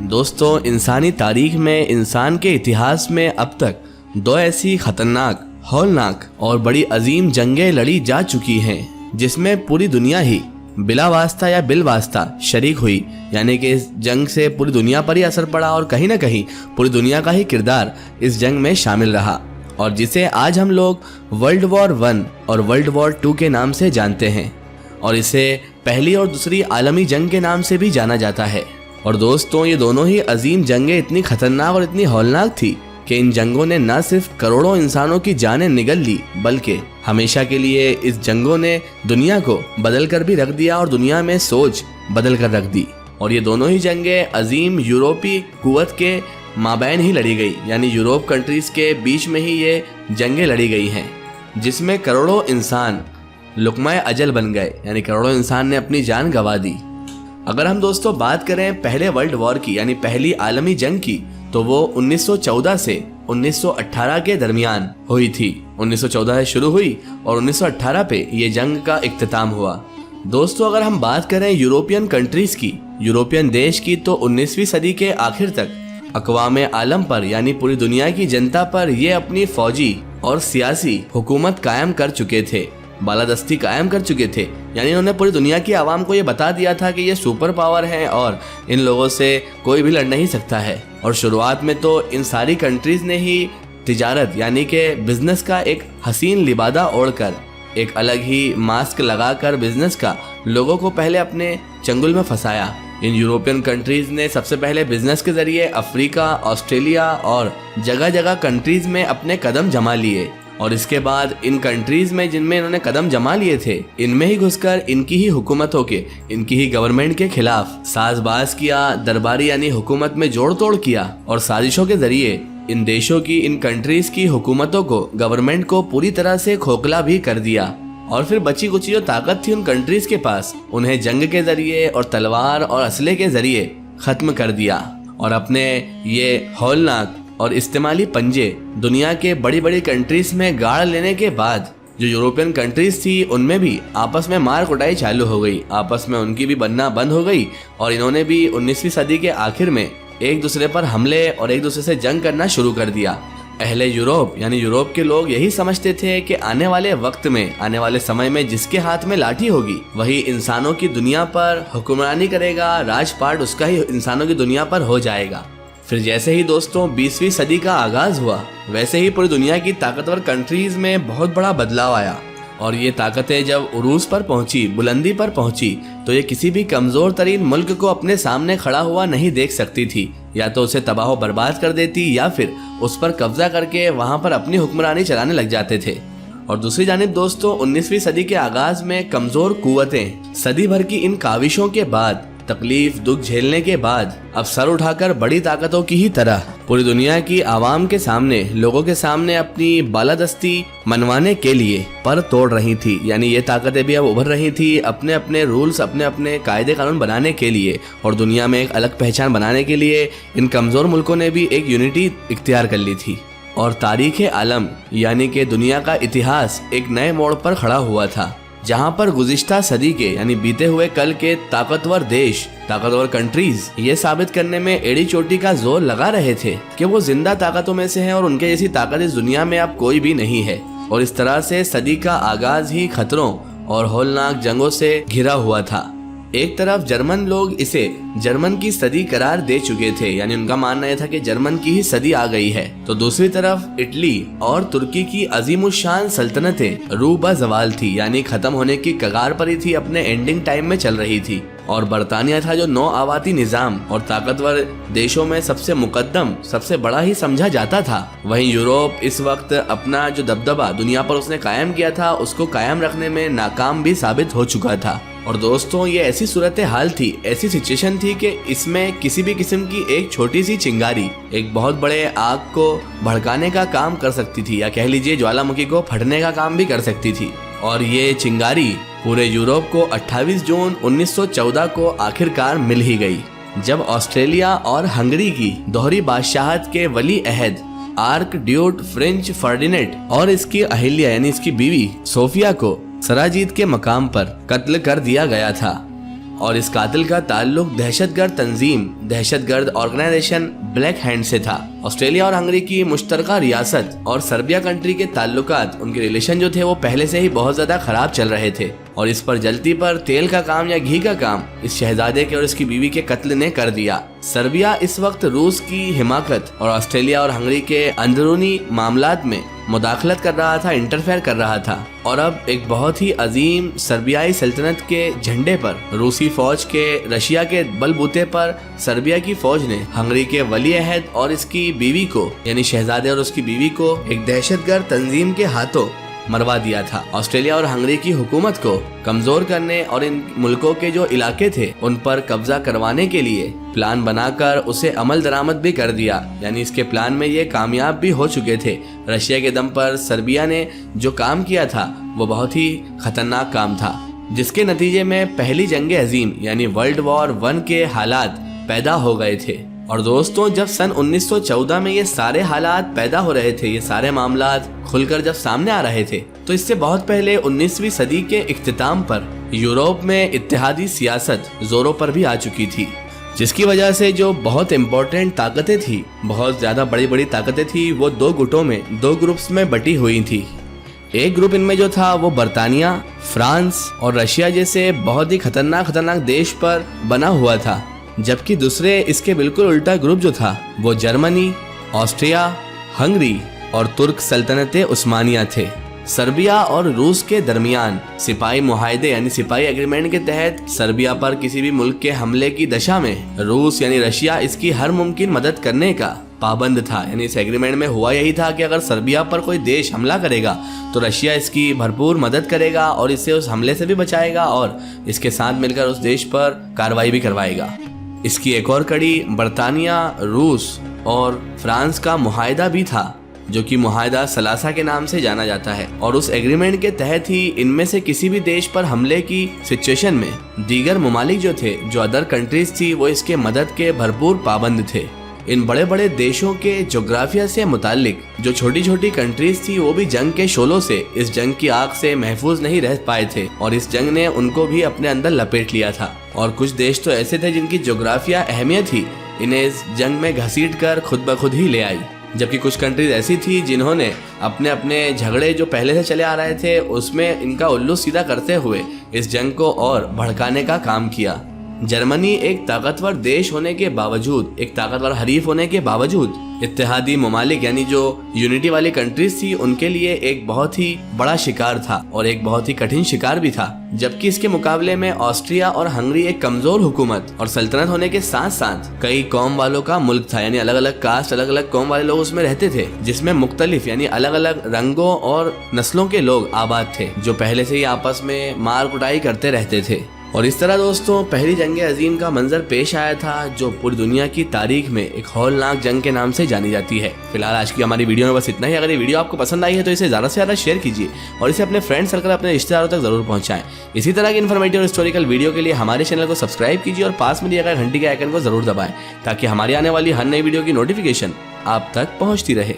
दोस्तों, इंसानी तारीख में, इंसान के इतिहास में अब तक दो ऐसी खतरनाक, हौलनाक और बड़ी अजीम जंगें लड़ी जा चुकी हैं जिसमें पूरी दुनिया ही बिला वास्ता या बिल वास्ता शरीक हुई। यानी कि इस जंग से पूरी दुनिया पर ही असर पड़ा और कहीं ना कहीं पूरी दुनिया का ही किरदार इस जंग में शामिल रहा, और जिसे आज हम लोग वर्ल्ड वॉर 1 और वर्ल्ड वॉर 2 के नाम से जानते हैं, और इसे पहली और दूसरी आलमी जंग के नाम से भी जाना जाता है। और दोस्तों, ये दोनों ही अजीम जंगें इतनी खतरनाक और इतनी हौलनाक थी कि इन जंगों ने न सिर्फ करोड़ों इंसानों की जानें निगल ली, बल्कि हमेशा के लिए इस जंगों ने दुनिया को बदल कर भी रख दिया और दुनिया में सोच बदल कर रख दी। और ये दोनों ही जंगें अजीम यूरोपीय कुव्वत के माबैन ही लड़ी गई, यानी यूरोप कंट्रीज के बीच में ही ये जंगें लड़ी गई हैं, जिसमें करोड़ों इंसान लुकमाए अजल बन गए, यानी करोड़ों इंसान ने अपनी जान गंवा दी। अगर हम दोस्तों बात करें पहले वर्ल्ड वॉर की, यानी पहली आलमी जंग की, तो वो 1914 से 1918 के दरमियान हुई थी। 1914 से शुरू हुई और 1918 पे ये जंग का इख्तिताम हुआ। दोस्तों, अगर हम बात करें यूरोपियन कंट्रीज की, यूरोपियन देश की, तो 19वीं सदी के आखिर तक अक़वाम आलम पर, यानी पूरी दुनिया की जनता पर ये अपनी फौजी और सियासी हुकूमत कायम कर चुके थे, बालादस्ती कायम कर चुके थे। यानी उन्होंने पूरी दुनिया की आवाम को ये बता दिया था कि ये सुपर पावर हैं और इन लोगों से कोई भी लड़ नहीं सकता है। और शुरुआत में तो इन सारी कंट्रीज ने ही तिजारत, यानी कि बिजनेस का एक हसीन लिबादा ओढ़कर, एक अलग ही मास्क लगाकर बिजनेस का लोगों को पहले अपने चंगुल में फंसाया। इन यूरोपियन कंट्रीज ने सबसे पहले बिजनेस के जरिए अफ्रीका, ऑस्ट्रेलिया और जगह जगह कंट्रीज में अपने कदम जमा लिए, और इसके बाद इन कंट्रीज में जिनमें इन्होंने कदम जमा लिए थे, इनमें ही घुसकर इनकी ही हुकूमतों के, इनकी ही गवर्नमेंट के खिलाफ साजबाज किया, दरबारी यानी हुकूमत में जोड़ तोड़ किया, और साजिशों के जरिए इन देशों की, इन कंट्रीज की हुकूमतों को, गवर्नमेंट को पूरी तरह से खोखला भी कर दिया। और फिर बची कुची जो ताकत थी उन कंट्रीज के पास, उन्हें जंग के जरिए और तलवार और असले के जरिए खत्म कर दिया, और अपने ये हौलनाक और इस्तेमाली पंजे दुनिया के बड़ी बड़ी कंट्रीज में गाड़ लेने के बाद जो यूरोपियन कंट्रीज थी उनमें भी आपस में मार कुटाई चालू हो गई, आपस में उनकी भी बनना बंद हो गई, और इन्होंने भी 19वीं सदी के आखिर में एक दूसरे पर हमले और एक दूसरे से जंग करना शुरू कर दिया। पहले यूरोप, यानी यूरोप के लोग यही समझते थे कि आने वाले वक्त में, आने वाले समय में जिसके हाथ में लाठी होगी वही इंसानों की दुनिया पर हुक्मरानी करेगा, राजपाट उसका ही इंसानों की दुनिया पर हो जाएगा। फिर जैसे ही दोस्तों 20वीं सदी का आगाज हुआ, वैसे ही पूरी दुनिया की ताकतवर कंट्रीज में बहुत बड़ा बदलाव आया, और ये ताकतें जब उरूज पर पहुंची, बुलंदी पर पहुंची, तो ये किसी भी कमजोर तरीन मुल्क को अपने सामने खड़ा हुआ नहीं देख सकती थी। या तो उसे तबाह बर्बाद कर देती, या फिर उस पर कब्जा करके वहां पर अपनी हुक्मरानी चलाने लग जाते थे। और दूसरी जानिब दोस्तों, 19वीं सदी के आगाज में कमजोर कुव्वतें सदी भर की इन काविशों के बाद, तकलीफ दुख झेलने के बाद, अब सर उठाकर बड़ी ताकतों की ही तरह पूरी दुनिया की आवाम के सामने, लोगों के सामने अपनी बालादस्ती मनवाने के लिए पर तोड़ रही थी। यानी ये ताकतें भी अब उभर रही थी अपने अपने रूल्स, अपने अपने कायदे कानून बनाने के लिए, और दुनिया में एक अलग पहचान बनाने के लिए इन कमजोर मुल्कों ने भी एक यूनिटी इख्तियार कर ली थी। और तारीख आलम, यानी कि दुनिया का इतिहास एक नए मोड़ पर खड़ा हुआ था, जहां पर गुज़िश्ता सदी के, यानी बीते हुए कल के ताकतवर देश, ताकतवर कंट्रीज ये साबित करने में एड़ी चोटी का जोर लगा रहे थे कि वो जिंदा ताकतों में से हैं और उनके जैसी ताकत इस दुनिया में अब कोई भी नहीं है। और इस तरह से सदी का आगाज ही खतरों और हौलनाक जंगों से घिरा हुआ था। एक तरफ जर्मन लोग इसे जर्मन की सदी करार दे चुके थे, यानी उनका मानना यह था कि जर्मन की ही सदी आ गई है, तो दूसरी तरफ इटली और तुर्की की अजीमुशान सल्तनतें रूबा जवाल थी, यानी खत्म होने की कगार पर ही थी, अपने एंडिंग टाइम में चल रही थी। और बरतानिया था जो नौ आवाती निजाम और ताकतवर देशों में सबसे मुकद्दम, सबसे बड़ा ही समझा जाता था। वहीं यूरोप इस वक्त अपना जो दबदबा दुनिया पर उसने कायम किया था, उसको कायम रखने में नाकाम भी साबित हो चुका था। और दोस्तों, ये ऐसी सूरत हाल थी, ऐसी सिचुएशन थी कि इसमें किसी भी किस्म की एक छोटी सी चिंगारी एक बहुत बड़े आग को भड़काने का काम कर सकती थी, या कह लीजिए ज्वालामुखी को फटने का काम भी कर सकती थी। और ये चिंगारी पूरे यूरोप को 28 जून 1914 को आखिरकार मिल ही गई, जब ऑस्ट्रेलिया और हंगरी की दोहरी बादशाहत के वली अहद आर्क ड्यूट फ्रेंच फर्डिनेंड और इसकी अहिल्या, यानी इसकी बीवी सोफिया को सराजीत के मकाम पर कत्ल कर दिया गया था। और इस कातिल का ताल्लुक दहशतगर्द ऑर्गेनाइजेशन ब्लैक हैंड से था। ऑस्ट्रेलिया और हंगरी की मुश्तरका रियासत और सर्बिया कंट्री के ताल्लुकात, उनके रिलेशन जो थे वो पहले से ही बहुत ज्यादा खराब चल रहे थे और इस पर जल्दी पर तेल का काम या घी का काम इस शहजादे के और इसकी बीवी के कत्ल ने कर दिया। सर्बिया इस वक्त रूस की हिमाकत और ऑस्ट्रेलिया और हंगरी के अंदरूनी मामलात में मुदाखलत कर रहा था, इंटरफेयर कर रहा था। और अब एक बहुत ही अजीम सर्बियाई सल्तनत के झंडे पर रूसी फौज के रशिया के बलबूते पर सर्बिया की फौज ने हंगरी के वली अहद और इसकी बीवी को, यानी शहजादे और उसकी बीवी को एक दहशतगर्द तंजीम के हाथों मरवा दिया था। ऑस्ट्रेलिया और हंगरी की हुकूमत को कमजोर करने और इन मुल्कों के जो इलाके थे उन पर कब्जा करवाने के लिए प्लान बनाकर उसे अमल दरामद भी कर दिया। यानी इसके प्लान में ये कामयाब भी हो चुके थे। रशिया के दम पर सर्बिया ने जो काम किया था वो बहुत ही खतरनाक काम था, जिसके नतीजे में पहली जंग अजीम यानी वर्ल्ड वॉर 1 के हालात पैदा हो गए थे। और दोस्तों, जब सन 1914 में ये सारे हालात पैदा हो रहे थे, ये सारे मामलात खुलकर जब सामने आ रहे थे, तो इससे बहुत पहले 19वीं सदी के इख्तिताम पर यूरोप में इत्तेहादी सियासत जोरों पर भी आ चुकी थी, जिसकी वजह से जो बहुत इम्पोर्टेंट ताकतें थी, बहुत ज्यादा बड़ी बड़ी ताकतें थी, वो दो ग्रुप्स में बटी हुई थी। एक ग्रुप इनमें जो था वो बरतानिया, फ्रांस और रशिया जैसे बहुत ही खतरनाक देश पर बना हुआ था, जबकि दूसरे इसके बिल्कुल उल्टा ग्रुप जो था वो जर्मनी, ऑस्ट्रिया, हंगरी और तुर्क सल्तनते उस्मानिया थे। सर्बिया और रूस के दरमियान सिपाही मुआहदे यानी सिपाही एग्रीमेंट के तहत सर्बिया पर किसी भी मुल्क के हमले की दशा में रूस यानी रशिया इसकी हर मुमकिन मदद करने का पाबंद था। यानी इस एग्रीमेंट में हुआ यही था कि अगर सर्बिया पर कोई देश हमला करेगा तो रशिया इसकी भरपूर मदद करेगा और इसे उस हमले से भी बचाएगा और इसके साथ मिलकर उस देश पर कार्रवाई भी करवाएगा। इसकी एक और कड़ी बरतानिया, रूस और फ्रांस का मुआहदा भी था, जो कि मुआहदा सलासा के नाम से जाना जाता है। और उस एग्रीमेंट के तहत ही इनमें से किसी भी देश पर हमले की सिचुएशन में दीगर ममालिक जो थे, जो अदर कंट्रीज थी, वो इसके मदद के भरपूर पाबंद थे। इन बड़े बड़े देशों के जोग्राफिया से मुतालिक जो छोटी छोटी कंट्रीज थी, वो भी जंग के शोलों से, इस जंग की आग से महफूज नहीं रह पाए थे और इस जंग ने उनको भी अपने अंदर लपेट लिया था। और कुछ देश तो ऐसे थे जिनकी जोग्राफिया अहमियत ही इन्हें इस जंग में घसीट कर खुद ब खुद ही ले आई, जबकि कुछ कंट्रीज ऐसी थी जिन्होंने अपने अपने झगड़े जो पहले से चले आ रहे थे उसमें इनका उल्लू सीधा करते हुए इस जंग को और भड़काने का काम किया। जर्मनी एक ताकतवर देश होने के बावजूद, एक ताकतवर हरीफ होने के बावजूद, इत्तेहादी ममालिक यानी जो यूनिटी वाली कंट्रीज थी उनके लिए एक बहुत ही बड़ा शिकार था और एक बहुत ही कठिन शिकार भी था। जबकि इसके मुकाबले में ऑस्ट्रिया और हंगरी एक कमजोर हुकूमत और सल्तनत होने के साथ साथ कई कौम वालों का मुल्क था, यानी अलग अलग कास्ट, अलग अलग कौम वाले लोग उसमें रहते थे, जिसमें मुख्तलिफ यानी अलग अलग रंगों और नस्लों के लोग आबाद थे, जो पहले से ही आपस में मार कुटाई करते रहते थे। और इस तरह दोस्तों पहली जंग अजीम का मंजर पेश आया था, जो पूरी दुनिया की तारीख में एक हौलनाक जंग के नाम से जानी जाती है। फिलहाल आज की हमारी वीडियो में बस इतना ही। अगर ये वीडियो आपको पसंद आई है तो इसे ज़्यादा से ज़्यादा शेयर कीजिए और इसे अपने फ्रेंड सर्कल, अपने रिश्तेदारों तक जरूर पहुंचाएं। इसी तरह की इन्फॉर्मेटिव और हिस्टोरिकल वीडियो के लिए हमारे चैनल को सब्सक्राइब कीजिए और पास में दिए गए घंटी के आइकन को जरूर दबाएं, ताकि हमारी आने वाली हर नई वीडियो की नोटिफिकेशन आप तक पहुँचती रहे।